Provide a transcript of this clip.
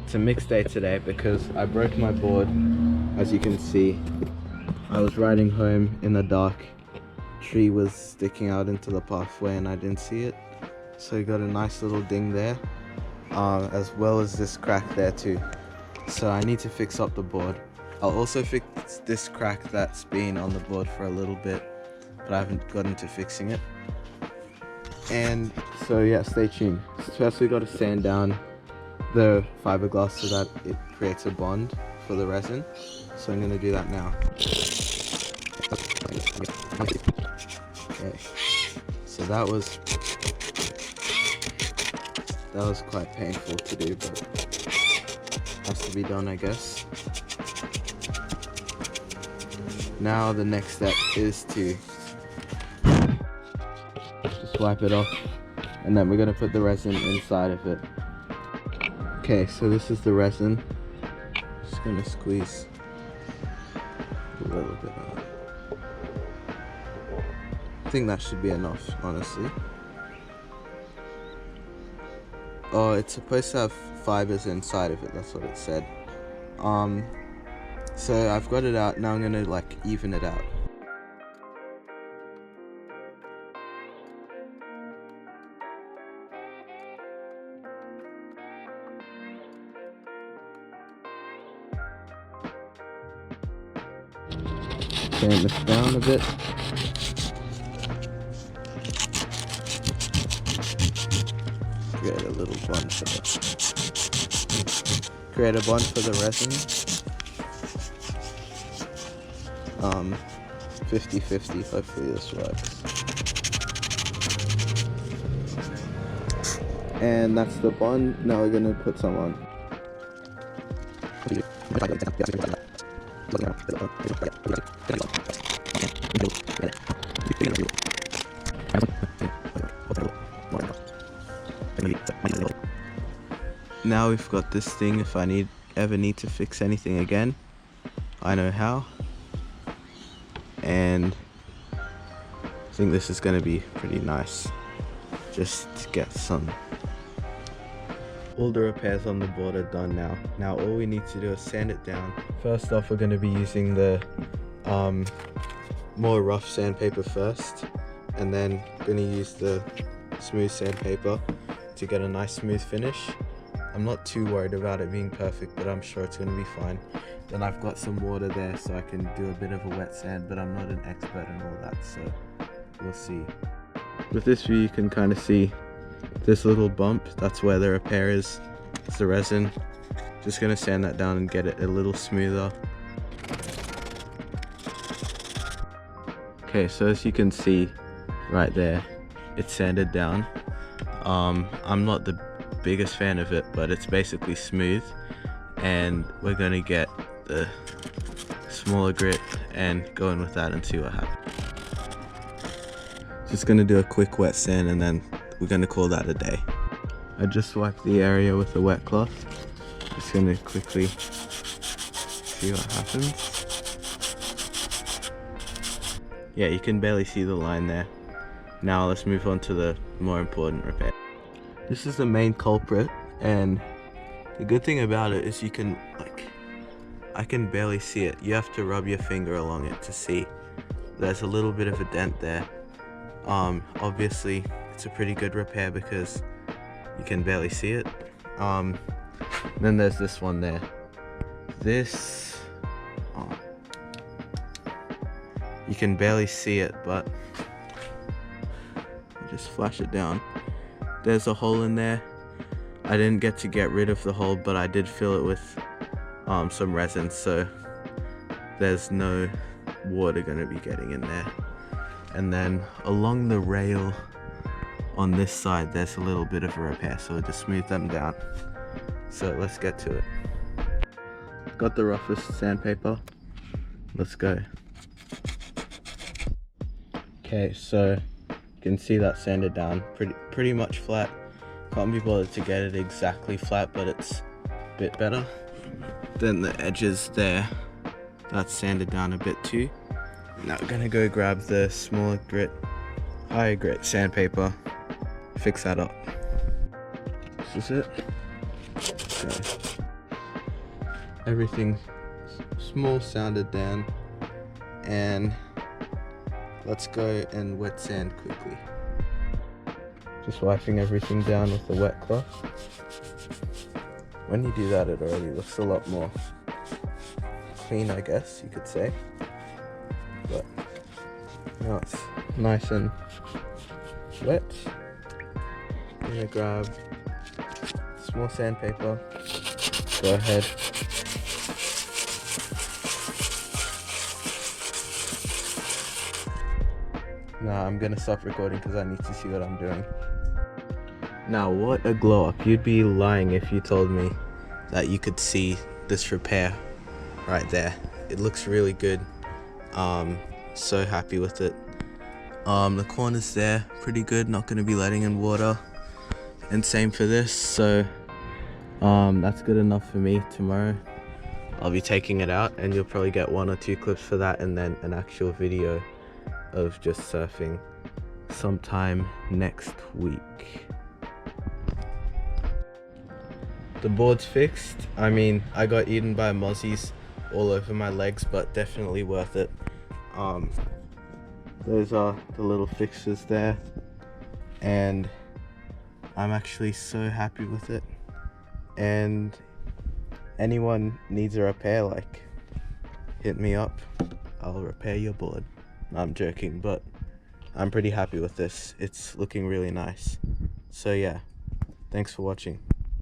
It's a mixed day today because I broke my board. As you can see, I was riding home in the dark. Tree was sticking out into the pathway and I didn't see it. So you got a nice little ding there, as well as this crack there too. So I need to fix up the board. I'll also fix this crack that's been on the board for a little bit, but I haven't gotten to fixing it. And so yeah, stay tuned. First we got to sand down the fiberglass so that it creates a bond for the resin. So I'm going to do that now. Okay. So that was quite painful to do, but has to be done, I guess. Now the next step is to just wipe it off, and then we're going to put the resin inside of it. Okay, so this is the resin. Just going to squeeze a little bit out. I think that should be enough, honestly. Oh, it's supposed to have fibers inside of it, that's what it said. So I've got it out, now I'm gonna like even it out. Sand this down a bit. Create a little bond for the resin. 50-50, hopefully this works. And that's the bond. Now we're gonna put some on. Now we've got this thing. If I ever need to fix anything again, I know how. And I think this is going to be pretty nice. Just to get some. All the repairs on the board are done now. Now all we need to do is sand it down. First off, we're going to be using the more rough sandpaper first, and then going to use the smooth sandpaper to get a nice smooth finish. I'm not too worried about it being perfect, but I'm sure it's going to be fine. Then I've got some water there so I can do a bit of a wet sand, but I'm not an expert in all that, so we'll see. With this view you can kind of see this little bump. That's where the repair is. It's the resin. Just going to sand that down and get it a little smoother. Okay, so as you can see right there, it's sanded down. I'm not the biggest fan of it, but it's basically smooth, and we're going to get the smaller grit and go in with that and see what happens. Just going to do a quick wet sand and then we're going to call that a day. I just wiped the area with a wet cloth. Just going to quickly see what happens. Yeah, you can barely see the line there. Now let's move on to the more important repair. This is the main culprit, and the good thing about it is you can, I can barely see it. You have to rub your finger along it to see. There's a little bit of a dent there. Obviously it's a pretty good repair because you can barely see it. Then there's this one there. This, you can barely see it, but I'll just flash it down. There's a hole in there. I didn't get to get rid of the hole, but I did fill it with some resin, so there's no water going to be getting in there. And then along the rail on this side, there's a little bit of a repair, so just smooth them down. So let's get to it. Got the roughest sandpaper. Let's go. Okay, so you can see that sanded down pretty much flat. Can't be bothered to get it exactly flat, but it's a bit better. Then the edges there, that's sanded down a bit too. Now we're gonna go grab the smaller grit, higher grit sandpaper, fix that up. This is it. Okay. everything small sounded down, and let's go and wet sand quickly. Just wiping everything down with the wet cloth. When you do that, it already looks a lot more clean, I guess you could say. But now it's nice and wet. I'm gonna grab small sandpaper. Go ahead. Now I'm gonna stop recording because I need to see what I'm doing. Now, what a glow up. You'd be lying if you told me that you could see this repair right there. It looks really good. So happy with it. The corners there, pretty good. Not gonna be letting in water. And same for this. So that's good enough for me. Tomorrow I'll be taking it out, and you'll probably get 1 or 2 clips for that, and then an actual video of just surfing sometime next week. The board's fixed. I mean, I got eaten by mozzies all over my legs, but definitely worth it. Those are the little fixtures there, and I'm actually so happy with it. And anyone needs a repair, like, hit me up. I'll repair your board. No, I'm joking, but I'm pretty happy with this. It's looking really nice. So yeah, thanks for watching.